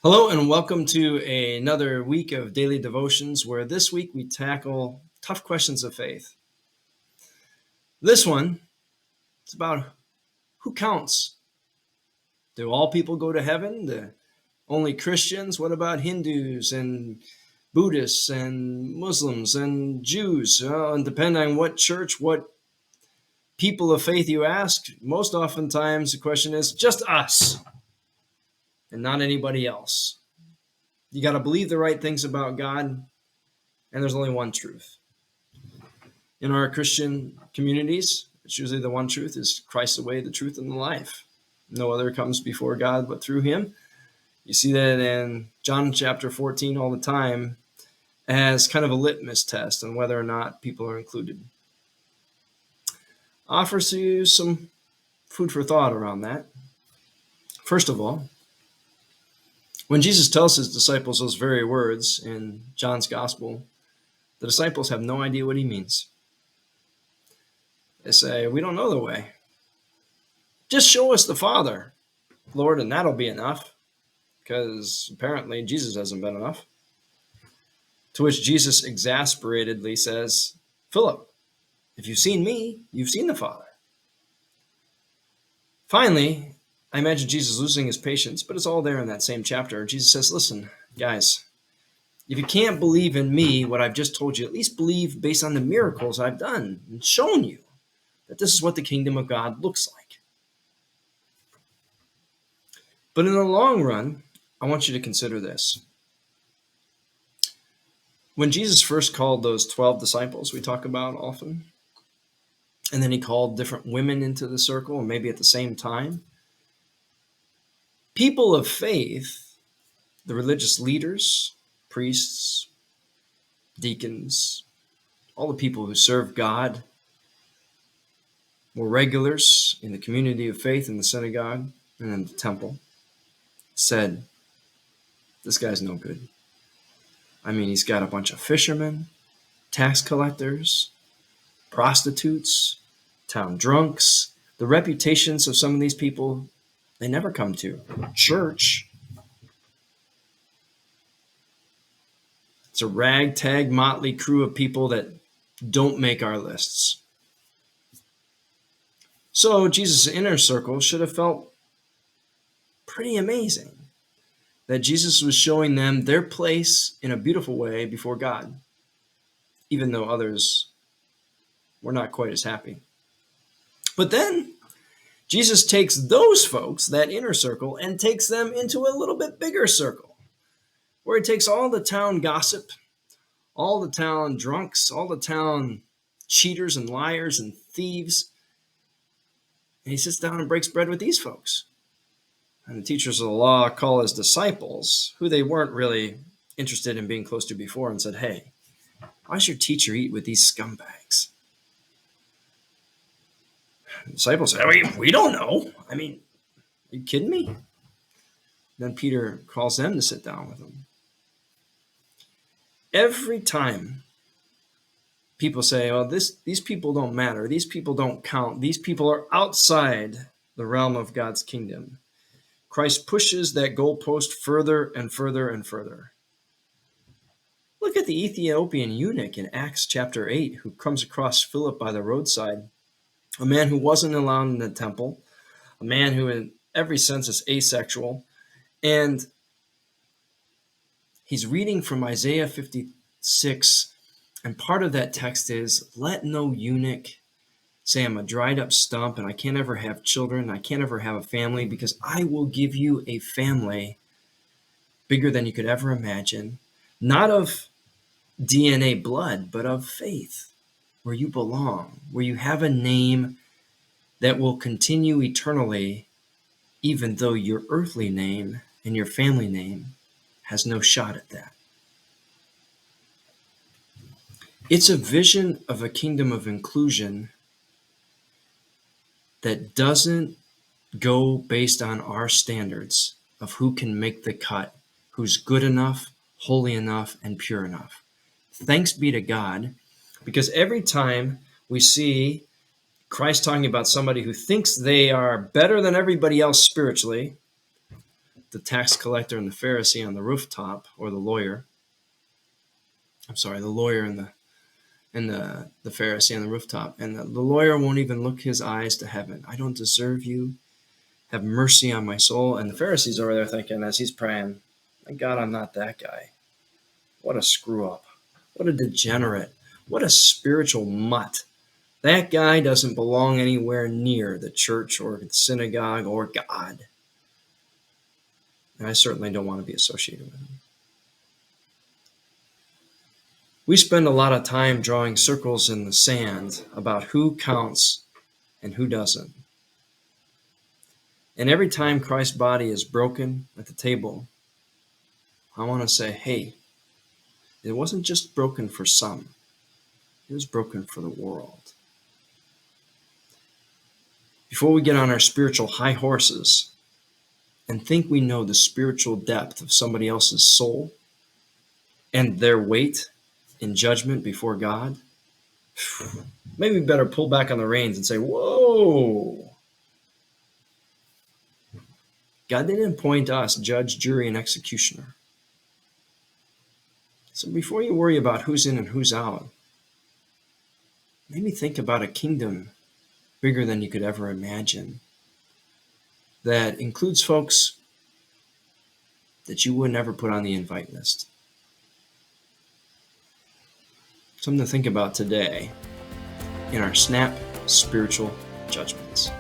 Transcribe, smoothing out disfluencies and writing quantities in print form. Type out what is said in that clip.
Hello and welcome to another week of daily devotions where this week we tackle tough questions of faith. This one is about who counts. Do all people go to heaven? Do only Christians? What about Hindus and Buddhists and Muslims and Jews? And depending on what church, what people of faith you ask, most oftentimes the question is just us and not anybody else. You got to believe the right things about God, and there's only one truth. In our Christian communities, it's usually the one truth is Christ the way, the truth, and the life. No other comes before God but through him. You see that in John chapter 14 all the time as kind of a litmus test on whether or not people are included. Offers you some food for thought around that. First of all, when Jesus tells his disciples those very words in John's gospel, the disciples have no idea what he means. They say, we don't know the way. Just show us the Father, Lord, and that'll be enough, because apparently Jesus hasn't been enough. To which Jesus exasperatedly says, Philip, if you've seen me, you've seen the Father. Finally, I imagine Jesus losing his patience, but it's all there in that same chapter. Jesus says, listen, guys, if you can't believe in me, what I've just told you, at least believe based on the miracles I've done and shown you that this is what the kingdom of God looks like. But in the long run, I want you to consider this. When Jesus first called those 12 disciples we talk about often, and then he called different women into the circle, and maybe at the same time, people of faith, the religious leaders, priests, deacons, all the people who serve God, were regulars in the community of faith in the synagogue and in the temple, said, this guy's no good. I mean, he's got a bunch of fishermen, tax collectors, prostitutes, town drunks. The reputations of some of these people, they never come to church. It's a ragtag, motley crew of people that don't make our lists. So Jesus' inner circle should have felt pretty amazing that Jesus was showing them their place in a beautiful way before God, even though others were not quite as happy. But then Jesus takes those folks, that inner circle, and takes them into a little bit bigger circle, where he takes all the town gossip, all the town drunks, all the town cheaters and liars and thieves, and he sits down and breaks bread with these folks. And the teachers of the law call his disciples, who they weren't really interested in being close to before, and said, hey, why does your teacher eat with these scumbags? The disciples said, we don't know. I mean, are you kidding me? Then Peter calls them to sit down with him. Every time people say, oh, these people don't matter, these people don't count, these people are outside the realm of God's kingdom, Christ pushes that goalpost further and further and further. Look at the Ethiopian eunuch in Acts chapter 8 who comes across Philip by the roadside, a man who wasn't allowed in the temple, a man who in every sense is asexual, and he's reading from Isaiah 56, and part of that text is, let no eunuch say I'm a dried up stump and I can't ever have children, I can't ever have a family, because I will give you a family bigger than you could ever imagine, not of DNA blood, but of faith, where you belong, where you have a name that will continue eternally, even though your earthly name and your family name has no shot at that. It's a vision of a kingdom of inclusion that doesn't go based on our standards of who can make the cut, who's good enough, holy enough, and pure enough. Thanks be to God, because every time we see Christ talking about somebody who thinks they are better than everybody else spiritually, the tax collector and the Pharisee on the rooftop, or the lawyer. I'm sorry, the lawyer and the Pharisee on the rooftop. And the lawyer won't even look his eyes to heaven. I don't deserve you. Have mercy on my soul. And the Pharisee's over there thinking, as he's praying, thank God I'm not that guy. What a screw up. What a degenerate. What a spiritual mutt. That guy doesn't belong anywhere near the church or the synagogue or God. And I certainly don't want to be associated with him. We spend a lot of time drawing circles in the sand about who counts and who doesn't. And every time Christ's body is broken at the table, I want to say, hey, it wasn't just broken for some. It was broken for the world. Before we get on our spiritual high horses and think we know the spiritual depth of somebody else's soul and their weight in judgment before God, maybe we better pull back on the reins and say, whoa. God didn't appoint us judge, jury, and executioner. So before you worry about who's in and who's out, maybe think about a kingdom bigger than you could ever imagine that includes folks that you would never put on the invite list. Something to think about today in our Snap Spiritual Judgments.